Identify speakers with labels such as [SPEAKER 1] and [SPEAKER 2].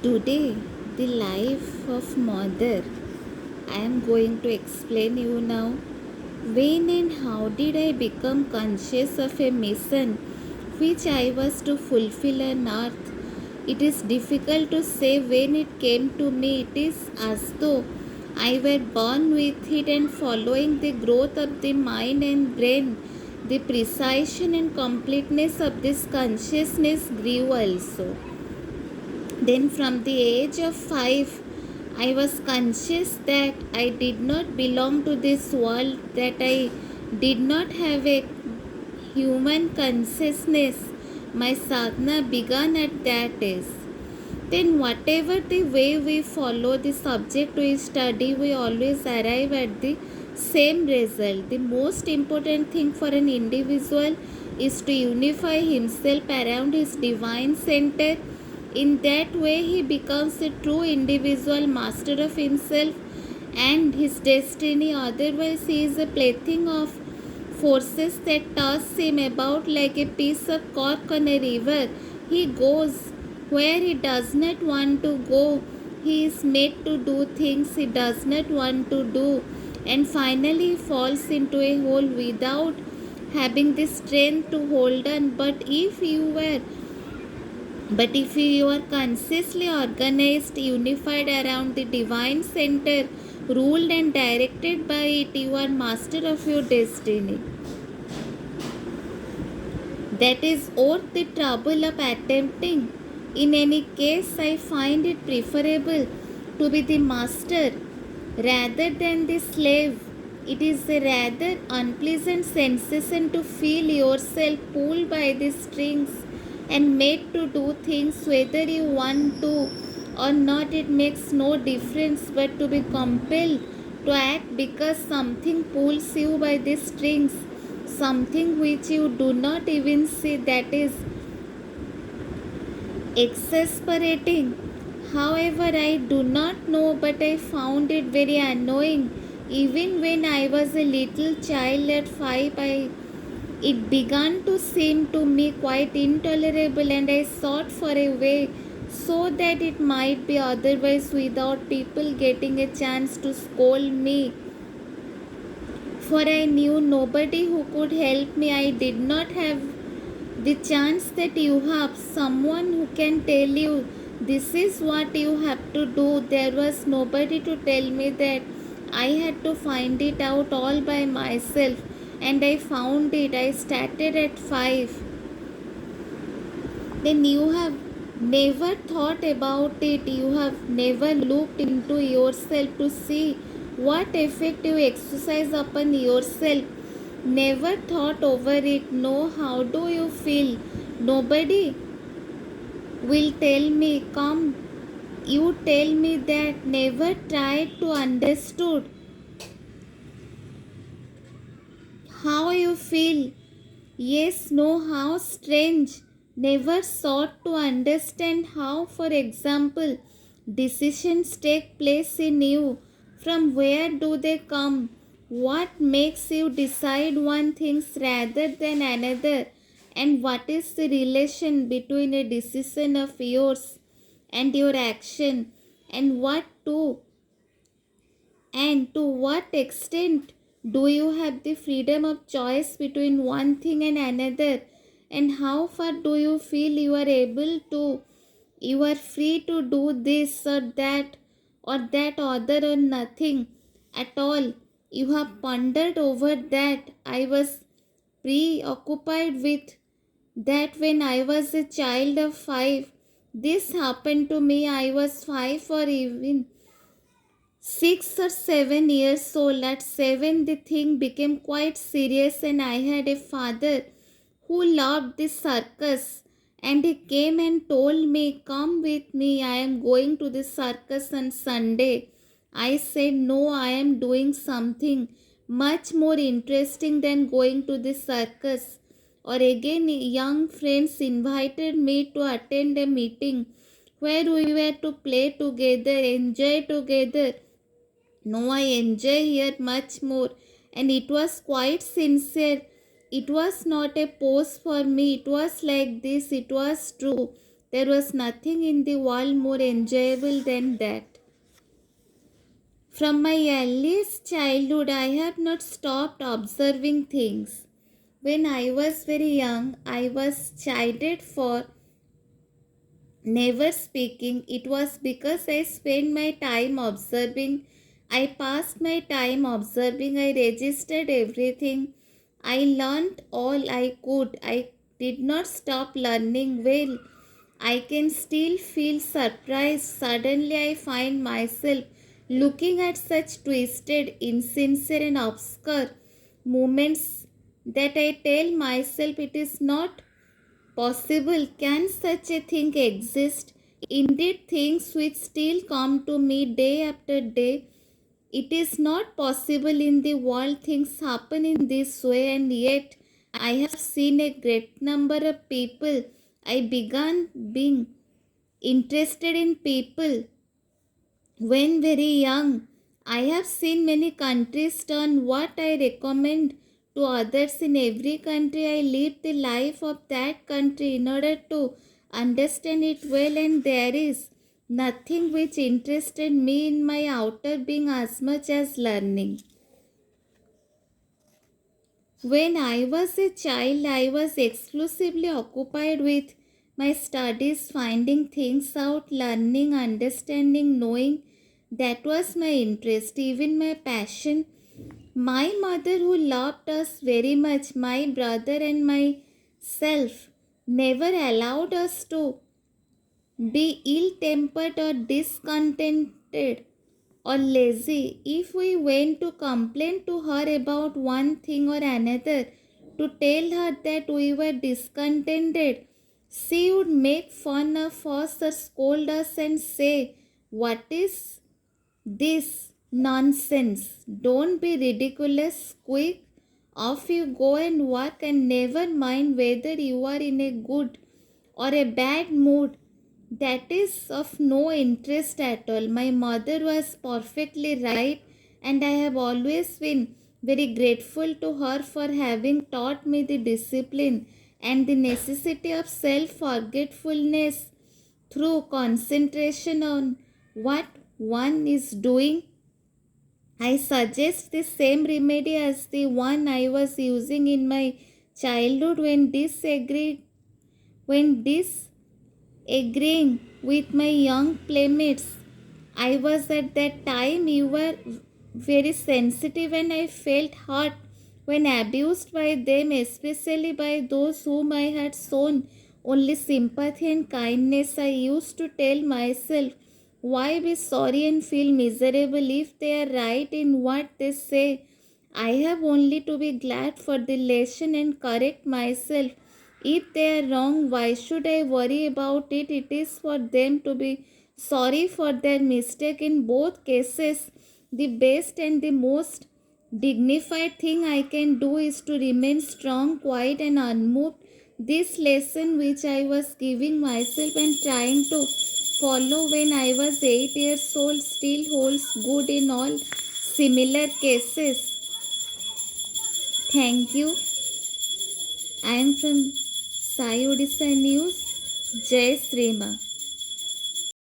[SPEAKER 1] Today, the life of mother. I am going to explain you now. When and how did I become conscious of a mission which I was to fulfill on earth? It is difficult to say when it came to me. It is as though I were born with it and following the growth of the mind and brain. The precision and completeness of this consciousness grew also. Then, from the age of 5, I was conscious that I did not belong to this world, that I did not have a human consciousness. My sadhana began at that age. Then, whatever the way we follow the subject we study, we always arrive at the same result. The most important thing for an individual is to unify himself around his divine center. In that way, he becomes a true individual master of himself and his destiny. Otherwise, he is a plaything of forces that toss him about like a piece of cork on a river. He goes where he does not want to go. He is made to do things he does not want to do, and finally he falls into a hole without having the strength to hold on. But if you are consciously organized, unified around the divine center, ruled and directed by it, you are master of your destiny. That is worth the trouble of attempting. In any case, I find it preferable to be the master rather than the slave. It is a rather unpleasant sensation to feel yourself pulled by the strings and made to do things whether you want to or not. It makes no difference, but to be compelled to act because something pulls you by the strings, something which you do not even see, that is exasperating. However, I do not know, but I found it very annoying. Even when I was a little child at 5, it began to seem to me quite intolerable, and I sought for a way so that it might be otherwise without people getting a chance to scold me. For I knew nobody who could help me. I did not have the chance that you have, someone who can tell you this is what you have to do. There was nobody to tell me that. I had to find it out all by myself, and I found it. I started at 5. Then you have never thought about it. You have never looked into yourself to see what effect you exercise upon yourself. Never thought over it. No, how do you feel? Nobody will tell me. Come, you tell me that. Never tried to understood how you feel. Yes, no, how strange. Never sought to understand how, for example, decisions take place in you. From where do they come? What makes you decide one thing rather than another? And what is the relation between a decision of yours and your action? And to what extent do you have the freedom of choice between one thing and another? And how far do you feel you are able to? You are free to do this or that other, or nothing at all. You have pondered over that. I was preoccupied with that when I was a child of 5. This happened to me. I was 5 or even 6 or 7 years old. At 7, the thing became quite serious, and I had a father who loved the circus. And he came and told me, "Come with me, I am going to the circus on Sunday." I said, "No, I am doing something much more interesting than going to the circus." Or again, young friends invited me to attend a meeting where we were to play together, enjoy together. No, I enjoy here much more, and it was quite sincere. It was not a pose for me. It was like this. It was true. There was nothing in the world more enjoyable than that. From my earliest childhood, I have not stopped observing things. When I was very young, I was chided for never speaking. It was because I spent my time observing. I passed my time observing. I registered everything. I learned all I could. I did not stop learning. Well, I can still feel surprised. Suddenly, I find myself looking at such twisted, insincere, and obscure moments that I tell myself it is not possible. Can such a thing exist? Indeed, things which still come to me day after day. It is not possible in the world things happen in this way, and yet I have seen a great number of people. I began being interested in people when very young. I have seen many countries turn what I recommend to others. In every country, I live the life of that country in order to understand it well, and there is nothing which interested me in my outer being as much as learning. When I was a child, I was exclusively occupied with my studies, finding things out, learning, understanding, knowing. That was my interest, even my passion. My mother, who loved us very much, my brother and myself, never allowed us to be ill tempered or discontented or lazy. If we went to complain to her about one thing or another, to tell her that we were discontented, she would make fun of us or scold us and say, "What is this nonsense? Don't be ridiculous. Quick, off you go and work, and never mind whether you are in a good or a bad mood. That is of no interest at all." My mother was perfectly right, and I have always been very grateful to her for having taught me the discipline and the necessity of self forgetfulness through concentration on what one is doing. I suggest the same remedy as the one I was using in my childhood when disagreeing with my young playmates. I was at that time you were very sensitive, and I felt hurt when abused by them, especially by those whom I had shown only sympathy and kindness. I used to tell myself, why be sorry and feel miserable if they are right in what they say? I have only to be glad for the lesson and correct myself. If they are wrong, why should I worry about it? It is for them to be sorry for their mistake. In both cases, the best and the most dignified thing I can do is to remain strong, quiet, and unmoved. This lesson, which I was giving myself and trying to follow when I was 8 years old, still holds good in all similar cases. Thank you. I am from Sai Odisha News. Jai Sri Ma.